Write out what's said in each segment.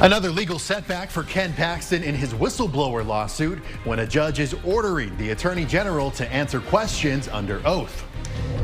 Another legal setback for Ken Paxton in his whistleblower lawsuit when a judge is ordering the Attorney General to answer questions under oath.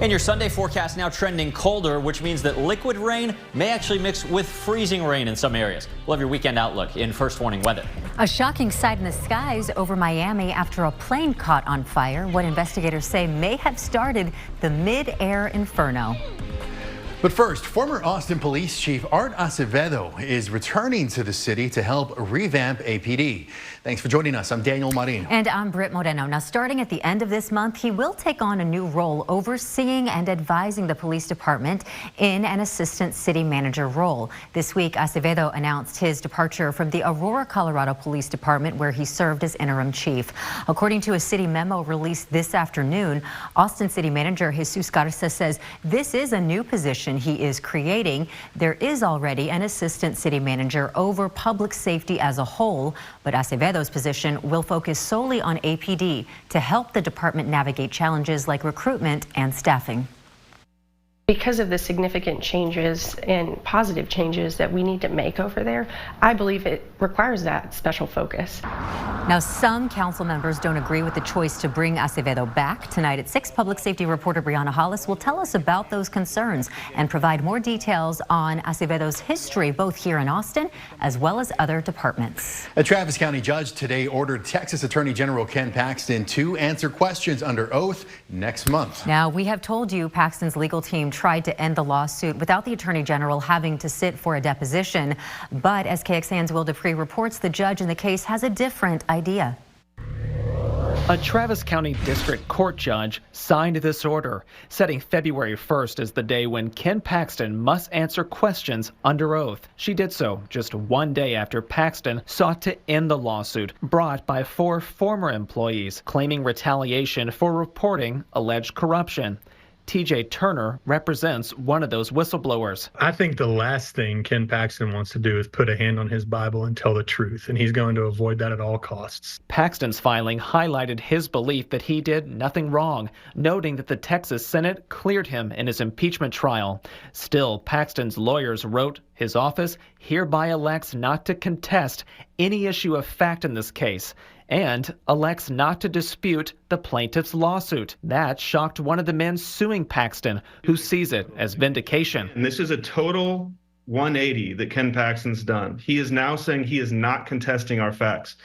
And your Sunday forecast now trending colder, which means that liquid rain may actually mix with freezing rain in some areas. We'll have your weekend outlook in First Warning Weather. A shocking sight in the skies over Miami after a plane caught on fire, what investigators say may have started the mid-air inferno. But first, former Austin Police Chief Art Acevedo is returning to the city to help revamp APD. Thanks for joining us. I'm Daniel Marin. And I'm Britt Moreno. Now, starting at the end of this month, he will take on a new role overseeing and advising the police department in an assistant city manager role. This week, Acevedo announced his departure from the Aurora, Colorado Police Department, where he served as interim chief. According to a city memo released this afternoon, Austin City Manager Jesus Garza says this is a new position he is creating. There is already an assistant city manager over public safety as a whole, but Acevedo's position will focus solely on APD to help the department navigate challenges like recruitment and staffing. Because of the significant changes and positive changes that we need to make over there, I believe it requires that special focus. Now, some council members don't agree with the choice to bring Acevedo back. Tonight at 6, public safety reporter Brianna Hollis will tell us about those concerns and provide more details on Acevedo's history, both here in Austin as well as other departments. A Travis County judge today ordered Texas Attorney General Ken Paxton to answer questions under oath next month. Now, we have told you Paxton's legal team tried to end the lawsuit without the Attorney General having to sit for a deposition. But as KXAN's Will Dupree reports, the judge in the case has a different idea. A Travis County District Court judge signed this order, setting February 1st as the day when Ken Paxton must answer questions under oath. She did so just one day after Paxton sought to end the lawsuit brought by 4 former employees, claiming retaliation for reporting alleged corruption. TJ Turner represents one of those whistleblowers. I think the last thing Ken Paxton wants to do is put a hand on his Bible and tell the truth, and he's going to avoid that at all costs. Paxton's filing highlighted his belief that he did nothing wrong, noting that the Texas Senate cleared him in his impeachment trial. Still, Paxton's lawyers wrote his office hereby elects not to contest any issue of fact in this case and elects not to dispute the plaintiff's lawsuit. That shocked one of the men suing Paxton, who sees it as vindication. And this is a total 180 that Ken Paxton's done. He is now saying he is not contesting our facts.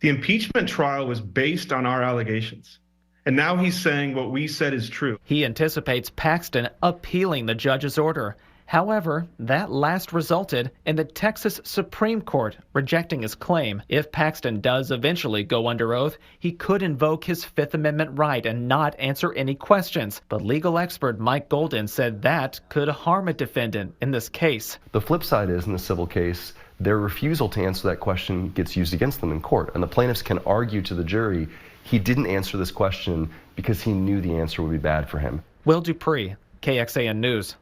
The impeachment trial was based on our allegations. And now he's saying what we said is true. He anticipates Paxton appealing the judge's order. However, that last resulted in the Texas Supreme Court rejecting his claim. If Paxton does eventually go under oath, he could invoke his Fifth Amendment right and not answer any questions. But legal expert Mike Golden said that could harm a defendant in this case. The flip side is, in the civil case, their refusal to answer that question gets used against them in court. And the plaintiffs can argue to the jury he didn't answer this question because he knew the answer would be bad for him. Will Dupree, KXAN News.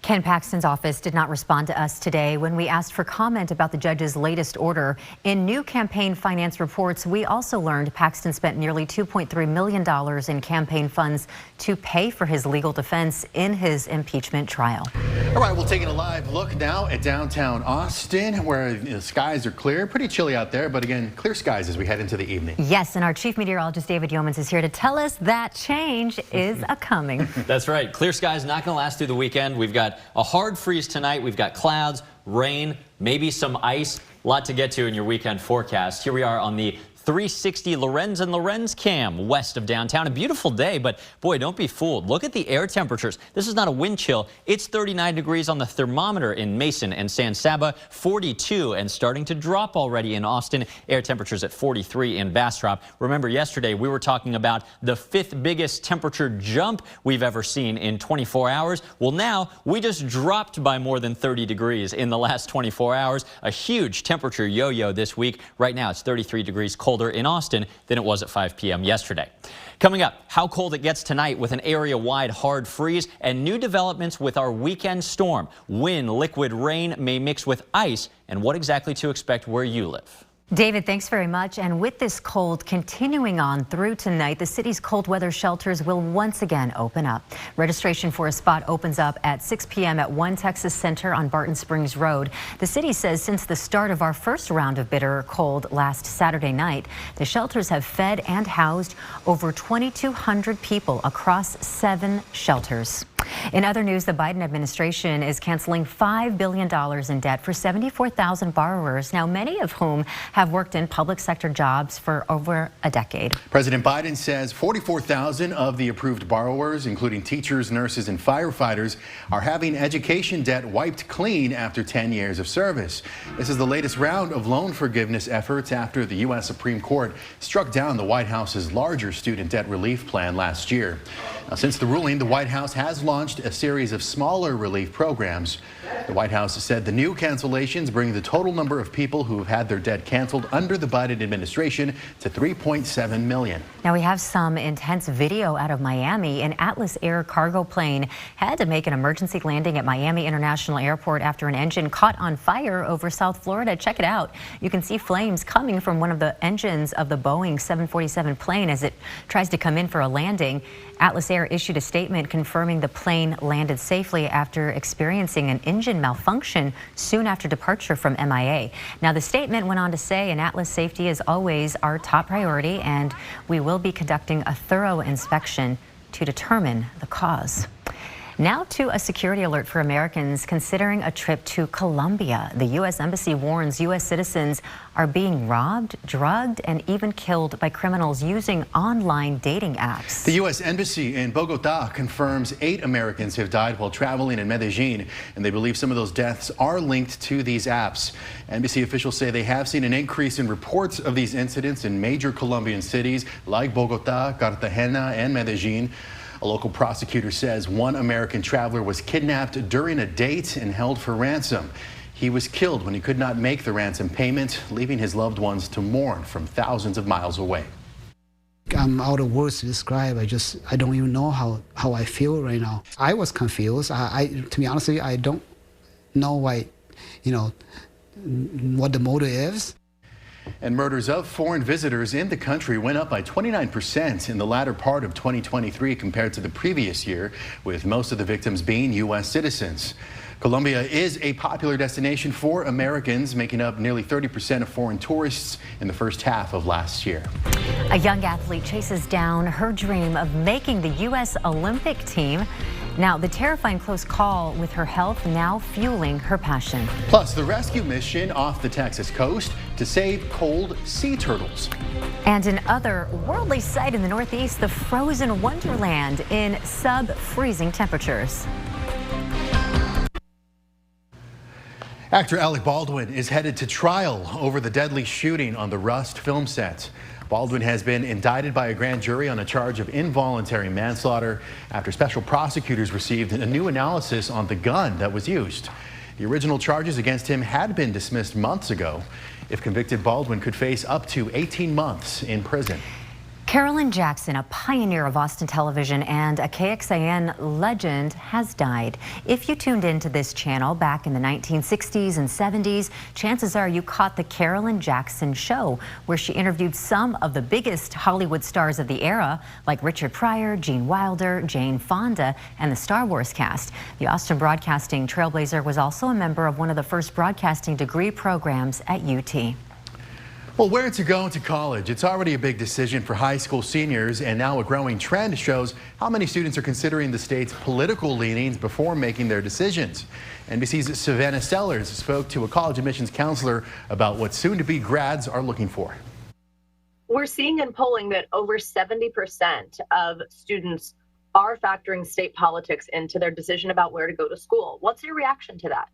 Ken Paxton's office did not respond to us today when we asked for comment about the judge's latest order. In new campaign finance reports, we also learned Paxton spent nearly $2.3 million in campaign funds to pay for his legal defense in his impeachment trial. All right, we're taking a live look now at downtown Austin, where the skies are clear. Pretty chilly out there, but again, clear skies as we head into the evening. Yes, and our chief meteorologist David Yeomans is here to tell us that change is a-coming. That's right. Clear skies not going to last through the weekend. We've got a hard freeze tonight. We've got clouds, rain, maybe some ice. A lot to get to in your weekend forecast. Here we are on the 360 Lorenz and Lorenz Cam west of downtown. A beautiful day, but boy, don't be fooled. Look at the air temperatures. This is not a wind chill. It's 39 degrees on the thermometer in Mason and San Saba, 42, and starting to drop already in Austin. Air temperatures at 43 in Bastrop. Remember, yesterday we were talking about the 5th biggest temperature jump we've ever seen in 24 hours. Well, now we just dropped by more than 30 degrees in the last 24 hours. A huge temperature yo-yo this week. Right now it's 33 degrees colder in Austin than it was at 5 p.m. yesterday. Coming up, how cold it gets tonight with an area-wide hard freeze and new developments with our weekend storm. When liquid rain may mix with ice and what exactly to expect where you live. David, thanks very much. And with this cold continuing on through tonight, the city's cold weather shelters will once again open up. Registration for a spot opens up at 6 p.m. at One Texas Center on Barton Springs Road. The city says since the start of our first round of bitter cold last Saturday night, the shelters have fed and housed over 2,200 people across 7 shelters. In other news, the Biden administration is canceling $5 billion in debt for 74,000 borrowers, now many of whom have worked in public sector jobs for over a decade. President Biden says 44,000 of the approved borrowers, including teachers, nurses, and firefighters, are having education debt wiped clean after 10 years of service. This is the latest round of loan forgiveness efforts after the U.S. Supreme Court struck down the White House's larger student debt relief plan last year. Now, since the ruling, the White House has launched a series of smaller relief programs. The White House said the new cancellations bring the total number of people who have had their debt canceled under the Biden administration to 3.7 million. Now we have some intense video out of Miami. An Atlas Air cargo plane had to make an emergency landing at Miami International Airport after an engine caught on fire over South Florida. Check it out. You can see flames coming from one of the engines of the Boeing 747 plane as it tries to come in for a landing. Atlas Air issued a statement confirming the plane landed safely after experiencing an engine malfunction soon after departure from MIA. Now, the statement went on to say, "And Atlas safety is always our top priority, and we will be conducting a thorough inspection to determine the cause." Now to a security alert for Americans considering a trip to Colombia. The U.S. Embassy warns U.S. citizens are being robbed, drugged, and even killed by criminals using online dating apps. The U.S. Embassy in Bogota confirms 8 Americans have died while traveling in Medellin, and they believe some of those deaths are linked to these apps. Embassy officials say they have seen an increase in reports of these incidents in major Colombian cities like Bogota, Cartagena, and Medellin. A local prosecutor says one American traveler was kidnapped during a date and held for ransom. He was killed when he could not make the ransom payment, leaving his loved ones to mourn from thousands of miles away. I'm out of words to describe. I don't even know how I feel right now. I was confused. To be honest with you, I don't know why, what the motive is. And murders of foreign visitors in the country went up by 29% in the latter part of 2023 compared to the previous year, with most of the victims being U.S. citizens. Colombia is a popular destination for Americans, making up nearly 30% of foreign tourists in the first half of last year. A young athlete chases down her dream of making the U.S. Olympic team. Now, the terrifying close call with her health now fueling her passion. Plus, the rescue mission off the Texas coast to save cold sea turtles. And an other worldly sight in the Northeast, the frozen wonderland in sub-freezing temperatures. Actor Alec Baldwin is headed to trial over the deadly shooting on the Rust film set. Baldwin has been indicted by a grand jury on a charge of involuntary manslaughter after special prosecutors received a new analysis on the gun that was used. The original charges against him had been dismissed months ago. If convicted, Baldwin could face up to 18 months in prison. Carolyn Jackson, a pioneer of Austin television and a KXAN legend, has died. If you tuned into this channel back in the 1960s and 70s, chances are you caught the Carolyn Jackson Show, where she interviewed some of the biggest Hollywood stars of the era, like Richard Pryor, Gene Wilder, Jane Fonda, and the Star Wars cast. The Austin Broadcasting trailblazer was also a member of one of the first broadcasting degree programs at UT. Well, where to go to college? It's already a big decision for high school seniors, and now a growing trend shows how many students are considering the state's political leanings before making their decisions. NBC's Savannah Sellers spoke to a college admissions counselor about what soon-to-be grads are looking for. We're seeing in polling that over 70% of students are factoring state politics into their decision about where to go to school. What's your reaction to that?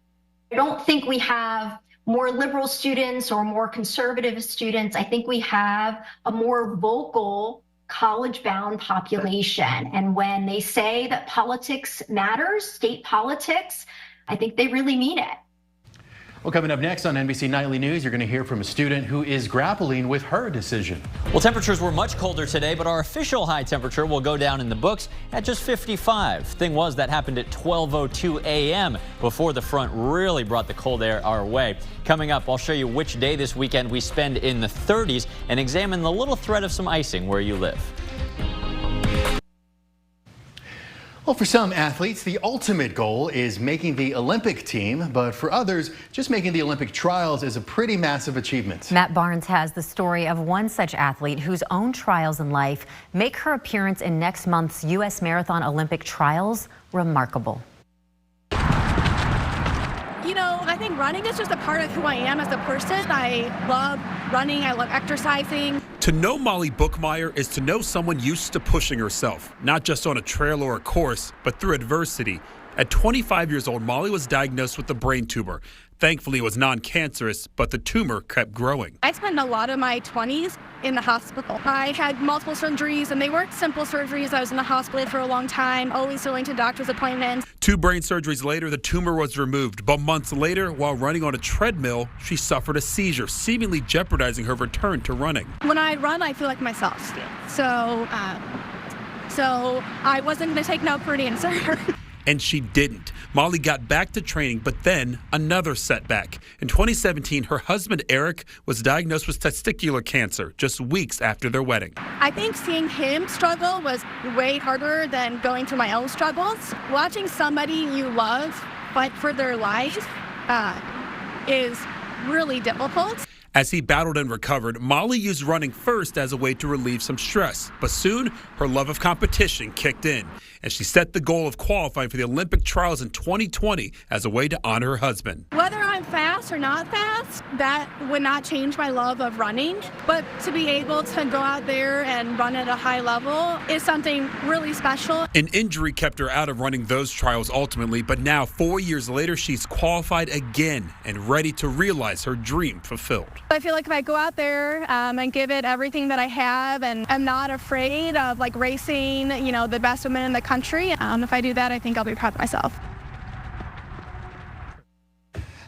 I don't think we have more liberal students or more conservative students. I think we have a more vocal college-bound population. And when they say that politics matters, state politics, I think they really mean it. Well, coming up next on NBC Nightly News, you're going to hear from a student who is grappling with her decision. Well, temperatures were much colder today, but our official high temperature will go down in the books at just 55. Thing was, that happened at 12:02 a.m. before the front really brought the cold air our way. Coming up, I'll show you which day this weekend we spend in the 30s and examine the little threat of some icing where you live. Well, for some athletes, the ultimate goal is making the Olympic team, but for others, just making the Olympic trials is a pretty massive achievement. Matt Barnes has the story of one such athlete whose own trials in life make her appearance in next month's U.S. Marathon Olympic trials remarkable. You know, I think running is just a part of who I am as a person. I love running, I love exercising. To know Molly Bookmeyer is to know someone used to pushing herself, not just on a trail or a course, but through adversity. At 25 years old, Molly was diagnosed with a brain tumor. Thankfully, it was non-cancerous, but the tumor kept growing. I spent a lot of my 20s in the hospital. I had multiple surgeries, and they weren't simple surgeries. I was in the hospital for a long time, always going to doctor's appointments. 2 brain surgeries later, the tumor was removed. But months later, while running on a treadmill, she suffered a seizure, seemingly jeopardizing her return to running. When I run, I feel like myself. So I wasn't going to take no for an answer. And she didn't. Molly got back to training, but then another setback. In 2017, her husband, Eric, was diagnosed with testicular cancer just weeks after their wedding. I think seeing him struggle was way harder than going through my own struggles. Watching somebody you love fight for their life is really difficult. As he battled and recovered, Molly used running first as a way to relieve some stress. But soon, her love of competition kicked in, and she set the goal of qualifying for the Olympic trials in 2020 as a way to honor her husband. Whether I'm fast or not fast, that would not change my love of running. But to be able to go out there and run at a high level is something really special. An injury kept her out of running those trials ultimately, but now 4 years later, she's qualified again and ready to realize her dream fulfilled. I feel like if I go out there and give it everything that I have, and I'm not afraid of like racing, the best women in the country, if I do that, I think I'll be proud of myself.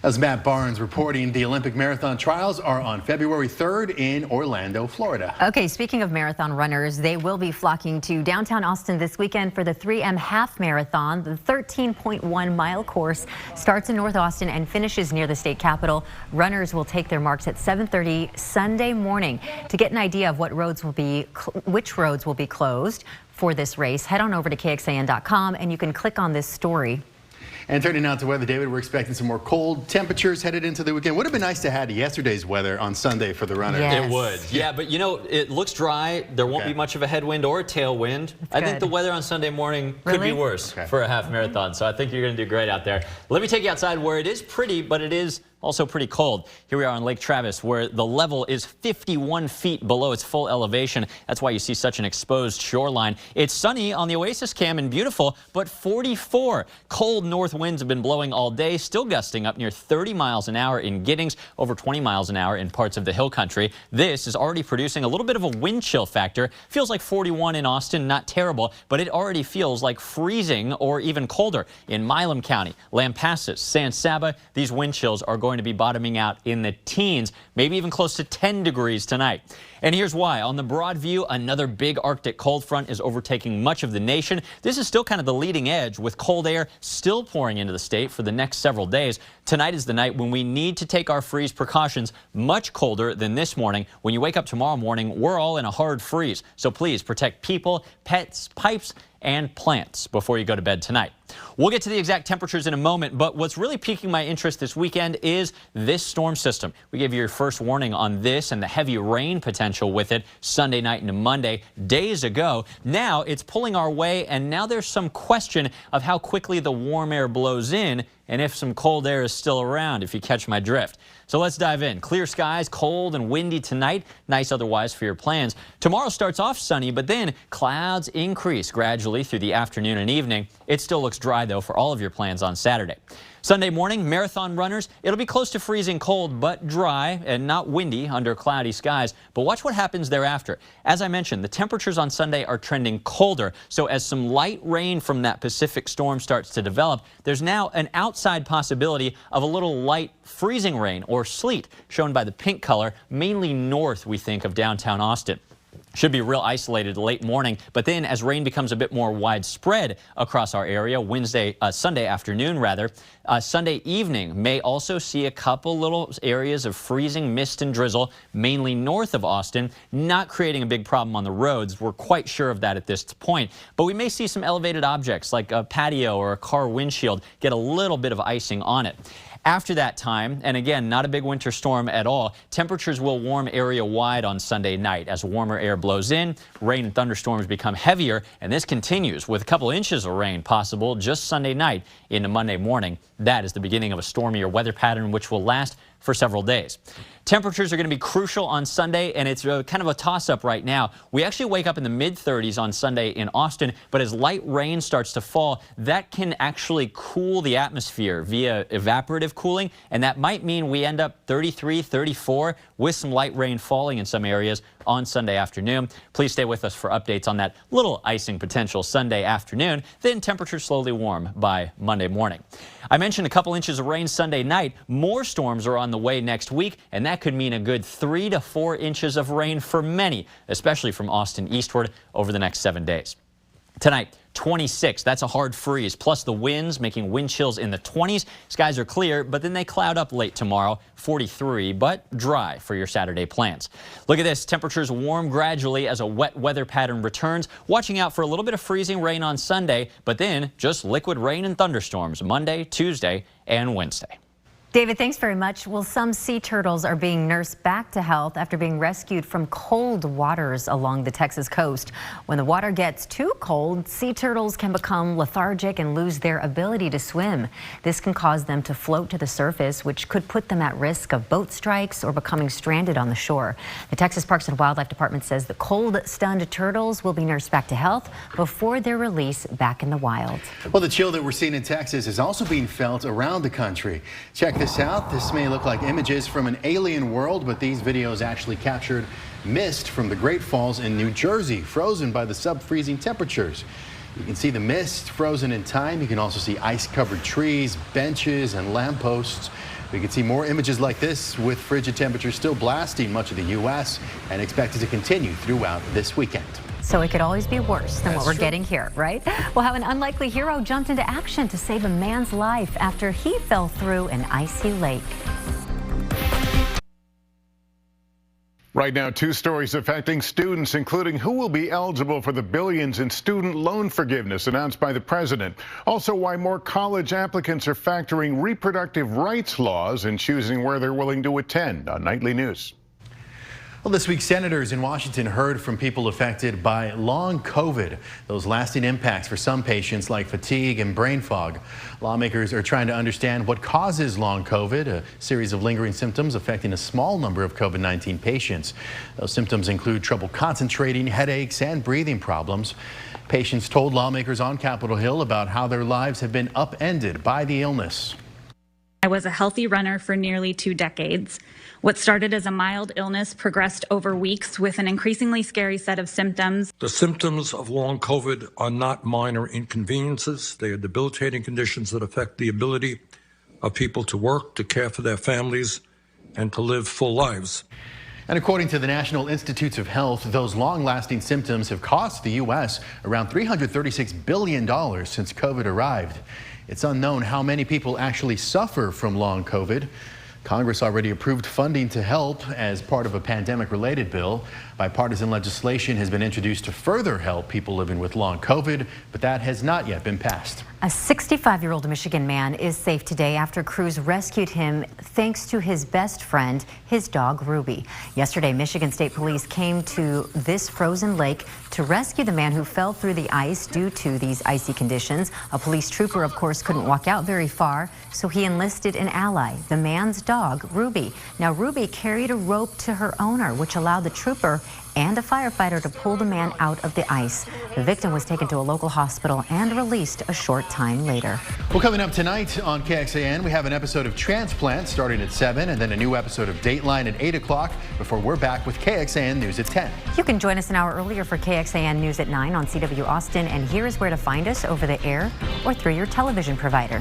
As Matt Barnes reporting, the Olympic marathon trials are on February 3rd in Orlando, Florida. Okay, speaking of marathon runners, they will be flocking to downtown Austin this weekend for the 3M Half Marathon. The 13.1-mile course starts in North Austin and finishes near the state capitol. Runners will take their marks at 7:30 Sunday morning. To get an idea of which roads will be closed for this race, head on over to KXAN.com and you can click on this story. And turning now to weather, David, we're expecting some more cold temperatures headed into the weekend. Would have been nice to have yesterday's weather on Sunday for the runners. Yes. It would. Yeah, but it looks dry. There won't be much of a headwind or a tailwind. I think the weather on Sunday morning could be worse for a half marathon. So I think you're going to do great out there. Let me take you outside where it is pretty, but it is also pretty cold. Here we are on Lake Travis, where the level is 51 feet below its full elevation. That's why you see such an exposed shoreline. It's sunny on the Oasis Cam and beautiful, but 44. Cold north winds have been blowing all day, still gusting up near 30 miles an hour in Giddings, over 20 miles an hour in parts of the hill country. This is already producing a little bit of a wind chill factor. Feels like 41 in Austin, not terrible, but it already feels like freezing or even colder in Milam County, Lampasas, San Saba. These wind chills are going to be bottoming out in the teens, maybe even close to 10 degrees tonight. And here's why. On the broad view, another big Arctic cold front is overtaking much of the nation. This is still kind of the leading edge, with cold air still pouring into the state for the next several days. Tonight is the night when we need to take our freeze precautions, much colder than this morning. When you wake up tomorrow morning, we're all in a hard freeze. So please protect people, pets, pipes, and plants before you go to bed tonight. We'll get to the exact temperatures in a moment, but what's really piquing my interest this weekend is this storm system. We gave you your first warning on this and the heavy rain potential with it Sunday night into Monday days ago. Now it's pulling our way, and now there's some question of how quickly the warm air blows in and if some cold air is still around, if you catch my drift. So let's dive in. Clear skies, cold and windy tonight. Nice otherwise for your plans. Tomorrow starts off sunny, but then clouds increase gradually through the afternoon and evening. It still looks dry, though, for all of your plans on Saturday. Sunday morning, marathon runners, it'll be close to freezing cold, but dry and not windy under cloudy skies. But watch what happens thereafter. As I mentioned, the temperatures on Sunday are trending colder. So as some light rain from that Pacific storm starts to develop, there's now an outside possibility of a little light freezing rain or sleet, shown by the pink color, mainly north, we think, of downtown Austin. Should be real isolated late morning, but then as rain becomes a bit more widespread across our area, Sunday afternoon rather, Sunday evening may also see a couple little areas of freezing mist and drizzle, mainly north of Austin, not creating a big problem on the roads. We're quite sure of that at this point, but we may see some elevated objects like a patio or a car windshield get a little bit of icing on it. After that time, and again, not a big winter storm at all, temperatures will warm area-wide on Sunday night as warmer air blows in, rain and thunderstorms become heavier, and this continues with a couple inches of rain possible just Sunday night into Monday morning. That is the beginning of a stormier weather pattern which will last for several days. Temperatures are going to be crucial on Sunday, and it's kind of a toss-up right now. We actually wake up in the mid-30s on Sunday in Austin, but as light rain starts to fall, that can actually cool the atmosphere via evaporative cooling, and that might mean we end up 33, 34 with some light rain falling in some areas on Sunday afternoon. Please stay with us for updates on that little icing potential Sunday afternoon. Then temperatures slowly warm by Monday morning. I mentioned a couple inches of rain Sunday night. More storms are on the way next week, and that could mean a good 3 to 4 inches of rain for many, especially from Austin eastward over the next 7 days. Tonight, 26, that's a hard freeze, plus the winds making wind chills in the 20s. Skies are clear, but then they cloud up late tomorrow, 43, but dry for your Saturday plans. Look at this, temperatures warm gradually as a wet weather pattern returns, watching out for a little bit of freezing rain on Sunday, but then just liquid rain and thunderstorms Monday, Tuesday, and Wednesday. David, thanks very much. Well, some sea turtles are being nursed back to health after being rescued from cold waters along the Texas coast. When the water gets too cold, sea turtles can become lethargic and lose their ability to swim. This can cause them to float to the surface, which could put them at risk of boat strikes or becoming stranded on the shore. The Texas Parks and Wildlife Department says the cold-stunned turtles will be nursed back to health before their release back in the wild. Well, the chill that we're seeing in Texas is also being felt around the country. Check this out. This may look like images from an alien world, but these videos actually captured mist from the Great Falls in New Jersey, frozen by the sub-freezing temperatures. You can see the mist frozen in time. You can also see ice-covered trees, benches, and lampposts. We can see more images like this with frigid temperatures still blasting much of the U.S. and expected to continue throughout this weekend. So it could always be worse than what we're getting here, right? Well, how an unlikely hero jumped into action to save a man's life after he fell through an icy lake. Right now, 2 stories affecting students, including who will be eligible for the billions in student loan forgiveness announced by the president. Also, why more college applicants are factoring reproductive rights laws in choosing where they're willing to attend on Nightly News. Well, this week, senators in Washington heard from people affected by long COVID, those lasting impacts for some patients like fatigue and brain fog. Lawmakers are trying to understand what causes long COVID, a series of lingering symptoms affecting a small number of COVID-19 patients. Those symptoms include trouble concentrating, headaches, and breathing problems. Patients told lawmakers on Capitol Hill about how their lives have been upended by the illness. I was a healthy runner for nearly 2 decades. What started as a mild illness progressed over weeks with an increasingly scary set of symptoms. The symptoms of long COVID are not minor inconveniences. They are debilitating conditions that affect the ability of people to work, to care for their families, and to live full lives. And according to the National Institutes of Health, those long-lasting symptoms have cost the U.S. around $336 billion since COVID arrived. It's unknown how many people actually suffer from long COVID. Congress already approved funding to help as part of a pandemic-related bill. Bipartisan legislation has been introduced to further help people living with long COVID, but that has not yet been passed. A 65-year-old Michigan man is safe today after crews rescued him thanks to his best friend, his dog Ruby. Yesterday, Michigan State Police came to this frozen lake to rescue the man who fell through the ice due to these icy conditions. A police trooper, of course, couldn't walk out very far, so he enlisted an ally. The man's dog dog, Ruby. Now, Ruby carried a rope to her owner, which allowed the trooper and a firefighter to pull the man out of the ice. The victim was taken to a local hospital and released a short time later. Well, coming up tonight on KXAN, we have an episode of Transplant starting at 7 and then a new episode of Dateline at 8 o'clock before we're back with KXAN News at 10. You can join us an hour earlier for KXAN News at 9 on CW Austin, and here is where to find us over the air or through your television provider.